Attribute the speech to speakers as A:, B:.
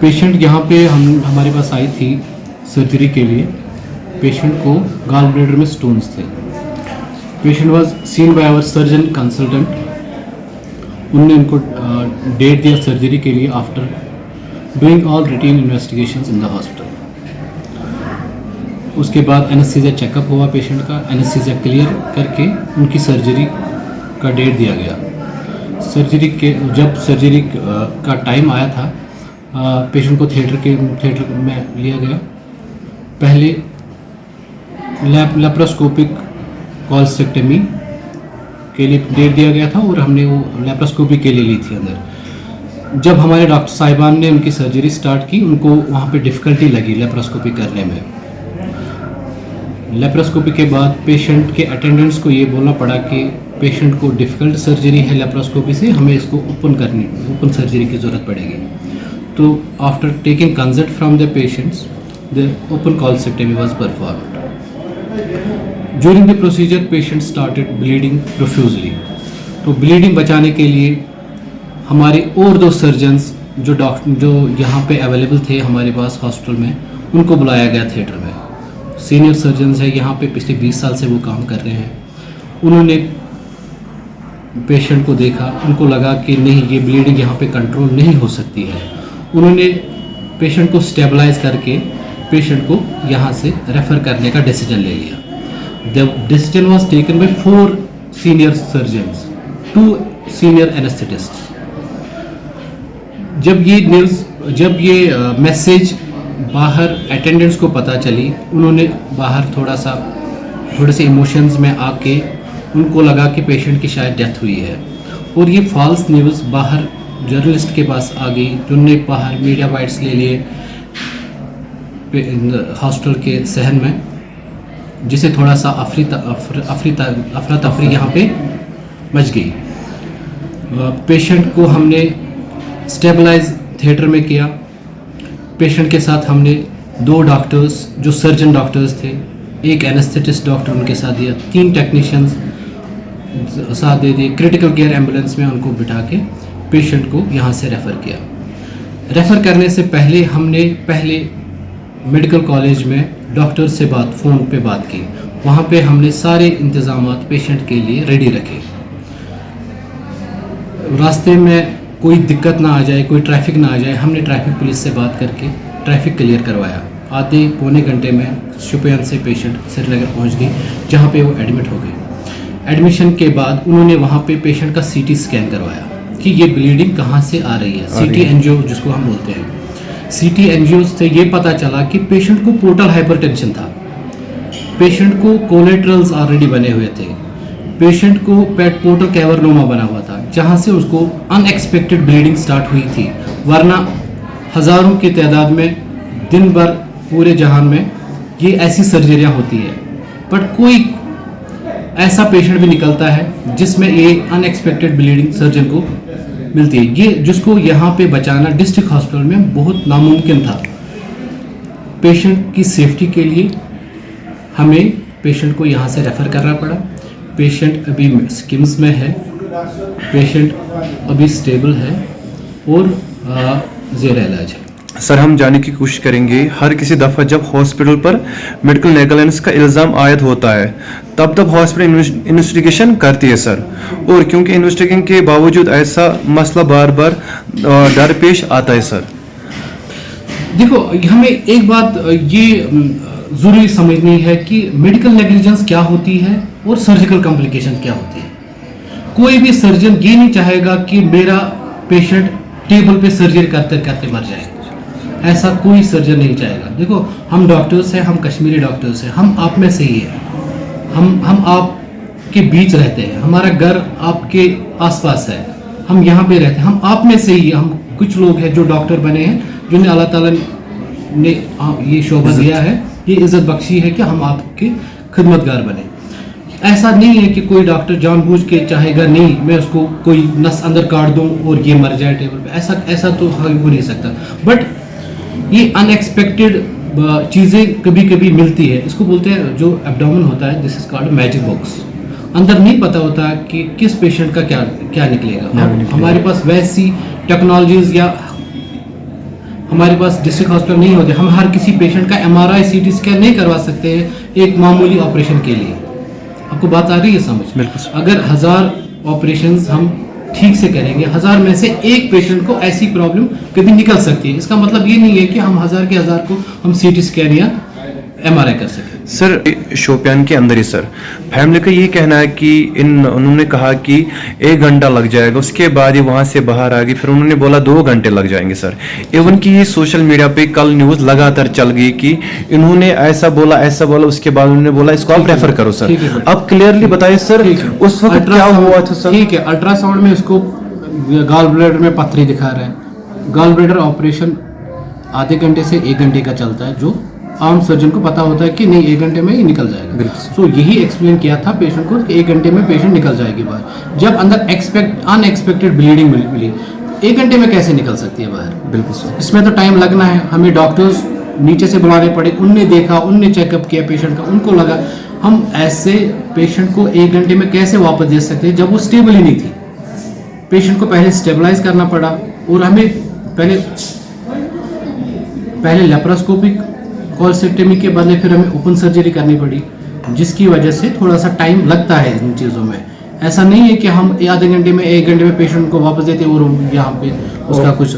A: Patient यहाँ पे हमारे पास आई थी सर्जरी के लिए। पेशेंट को गॉल ब्लैडर में स्टोन्स थे। Patient was seen by our surgeon consultant. उनने उनको डेट दिया सर्जरी के लिए after doing all routine investigations in the hospital. उसके बाद एनेस्थीसिया चेकअप हुआ पेशेंट का। एनेस्थीसिया क्लियर करके उनकी सर्जरी का डेट दिया गया। जब सर्जरी का टाइम आया था, पेशेंट को थिएटर में लिया गया। पहले लेप्रोस्कोपिक कॉल्सेक्टमी के लिए डेट दिया गया था और हमने वो लेप्रोस्कोपी के लिए ली थी अंदर। जब हमारे डॉक्टर साहिबान ने उनकी सर्जरी स्टार्ट की, उनको वहाँ पे डिफ़िकल्टी लगी लेप्रोस्कोपी करने में। लेप्रोस्कोपी के बाद पेशेंट के अटेंडेंट्स को ये बोलना पड़ा कि पेशेंट को डिफ़िकल्ट सर्जरी है लेप्रोस्कोपी से, हमें इसको ओपन सर्जरी की ज़रूरत पड़ेगी। तो after taking consult from the patients, the open cholecystectomy was performed. During the procedure patient started bleeding profusely. तो ब्लीडिंग बचाने के लिए हमारे और 2 सर्जन्स जो यहाँ पे अवेलेबल थे हमारे पास हॉस्पिटल में, उनको बुलाया गया थिएटर में। सीनियर सर्जन्स है यहाँ पे, पिछले 20 साल से वो काम कर रहे हैं। उन्होंने पेशेंट को देखा, उनको लगा कि नहीं, ये ब्लीडिंग यहाँ पे कंट्रोल नहीं हो सकती है। उन्होंने पेशेंट को स्टेबलाइज करके पेशेंट को यहाँ से रेफ़र करने का डिसीजन ले लिया। The decision was taken by 4 senior surgeons, 2 senior anaesthetists. जब ये मैसेज बाहर अटेंडेंट्स को पता चली, उन्होंने बाहर थोड़े से इमोशंस में आके उनको लगा कि पेशेंट की शायद डेथ हुई है। और ये फॉल्स न्यूज़ बाहर जर्नलिस्ट के पास आ गई, जिनने बाहर मीडिया बाइट्स ले लिए हॉस्पिटल के सहन में, जिसे थोड़ा सा अफरा तफरी यहाँ पे मच गई। पेशेंट को हमने स्टेबलाइज थिएटर में किया। पेशेंट के साथ हमने 2 डॉक्टर्स जो सर्जन डॉक्टर्स थे, एक एनेस्थेटिस्ट डॉक्टर उनके साथ दिया, 3 टेक्नीशियंस साथ दे दिए। क्रिटिकल केयर एम्बुलेंस में उनको बिठा के पेशेंट को यहाँ से रेफ़र किया। रेफ़र करने से पहले हमने मेडिकल कॉलेज में डॉक्टर से फ़ोन पे बात की। वहाँ पे हमने सारे इंतज़ामात पेशेंट के लिए रेडी रखे। रास्ते में कोई दिक्कत ना आ जाए, कोई ट्रैफिक ना आ जाए, हमने ट्रैफिक पुलिस से बात करके ट्रैफिक क्लियर करवाया। आधे पौने घंटे में शुपियान से पेशेंट श्रीनगर पहुँच गई, जहाँ पे वो एडमिट हो गई। एडमिशन के बाद उन्होंने वहाँ पे पेशेंट का CT स्कैन करवाया कि ये ब्लीडिंग कहाँ से आ रही है। CT एंजियो जिसको हम बोलते हैं। CT एंजियो से ये पता चला कि पेशेंट को पोर्टल हाइपरटेंशन था। पेशेंट को कोलेट्रल्स ऑलरेडी बने हुए थे। पेशेंट को पोर्टल कैवर्नोमा बना हुआ था, जहाँ से उसको अनएक्सपेक्टेड ब्लीडिंग स्टार्ट हुई थी। वरना हज़ारों की तादाद में दिन भर पूरे जहान में ये ऐसी सर्जरियाँ होती है, बट कोई ऐसा पेशेंट भी निकलता है जिसमें ये अनएक्सपेक्टेड ब्लीडिंग सर्जन को मिलती है। ये जिसको यहाँ पे बचाना डिस्ट्रिक्ट हॉस्पिटल में बहुत नामुमकिन था। पेशेंट की सेफ्टी के लिए हमें पेशेंट को यहाँ से रेफ़र करना पड़ा। पेशेंट अभी स्किम्स में है, पेशेंट अभी स्टेबल है और ज़ेर इलाज है।
B: सर, हम जानने की कोशिश करेंगे, हर किसी दफ़ा जब हॉस्पिटल पर मेडिकल नेगलिजेंस का इल्ज़ाम आयद होता है तब हॉस्पिटल इन्वेस्टिगेशन करती है सर, और क्योंकि इन्वेस्टिगेशन के बावजूद ऐसा मसला बार बार दरपेश आता है सर।
A: देखो, हमें एक बात ये ज़रूरी समझनी है कि मेडिकल नेगलिजेंस क्या होती है और सर्जिकल कॉम्प्लिकेशन क्या होती है। कोई भी सर्जन ये नहीं चाहेगा कि मेरा पेशेंट टेबल पे सर्जरी करते करते मर जाए। ऐसा कोई सर्जन नहीं चाहेगा। देखो, हम डॉक्टर्स हैं, हम कश्मीरी डॉक्टर्स हैं, हम आप में से ही हैं। हम आपके बीच रहते हैं, हमारा घर आपके आसपास है, हम यहाँ पे रहते हैं, हम आप में से ही। हम कुछ लोग हैं जो डॉक्टर बने हैं, जिन्हें अल्लाह ताला ने ये शोभा दिया है, ये इज़्ज़त बख्शी है कि हम आपके खिदमतगार बने। ऐसा नहीं है कि कोई डॉक्टर जानबूझ के चाहेगा नहीं मैं उसको कोई नस अंदर काट दूं और ये मर जाए टेबल पे। ऐसा तो हो नहीं सकता। बट ये अनएक्सपेक्टेड चीज़ें कभी कभी मिलती है। इसको बोलते हैं, जो एब्डोमेन होता है, this is called magic box. अंदर नहीं पता होता कि किस पेशेंट का क्या निकलेगा। हमारे पास वैसी टेक्नोलॉजीज या हमारे पास डिस्ट्रिक्ट हॉस्पिटल नहीं होते, हम हर किसी पेशेंट का MRI CT स्कैन नहीं करवा सकते हैं एक मामूली ऑपरेशन के लिए। आपको बात आ रही है समझ?
B: बिल्कुल।
A: अगर 1000 ऑपरेशंस हम ठीक से करेंगे, 1000 में से एक पेशेंट को ऐसी प्रॉब्लम कभी निकल सकती है। इसका मतलब ये नहीं है कि हम 1000 के 1000 को हम CT स्कैन या MRI कर सकें।
B: सर शोपियान के अंदर ही सर फैमिली का ये कहना है कि उन्होंने कहा कि 1 घंटा लग जाएगा, उसके बाद ही वहां से बाहर आ गई, फिर उन्होंने बोला 2 घंटे लग जाएंगे सर। इवन कि ये सोशल मीडिया पे कल न्यूज लगातार चल गई कि इन्होंने ऐसा बोला, उसके बाद उन्होंने बोला इसको आप रेफर करो सर। अब क्लियरली बताइए सर उस वक्त क्या हुआ था सर?
A: ठीक है, अल्ट्रासाउंड में उसको गॉल ब्लैडर में पथरी दिखा रहा है। गॉल ब्लैडर ऑपरेशन आधे घंटे से 1 घंटे का चलता है, जो आम सर्जन को पता होता है कि नहीं 1 घंटे में ही निकल जाएगा। सो यही एक्सप्लेन किया था पेशेंट को कि 1 घंटे में पेशेंट निकल जाएगी बाहर। जब अंदर अनएक्सपेक्टेड ब्लीडिंग मिली 1 घंटे में कैसे निकल सकती है बाहर?
B: बिल्कुल सर।
A: इसमें तो टाइम लगना है, हमें डॉक्टर्स नीचे से बुलाने पड़े, उनने देखा, उनने चेकअप किया पेशेंट का, उनको लगा हम ऐसे पेशेंट को 1 घंटे में कैसे वापस दे सकते हैं जब वो स्टेबल ही नहीं थी। पेशेंट को पहले स्टेबलाइज करना पड़ा और हमें पहले लेप्रोस्कोपिक कोलेक्टोमी के बदले फिर हमें ओपन सर्जरी करनी पड़ी, जिसकी वजह से थोड़ा सा टाइम लगता है इन चीज़ों में। ऐसा नहीं है कि हम आधे घंटे में 1 घंटे में पेशेंट को वापस देते और यहाँ पे उसका कुछ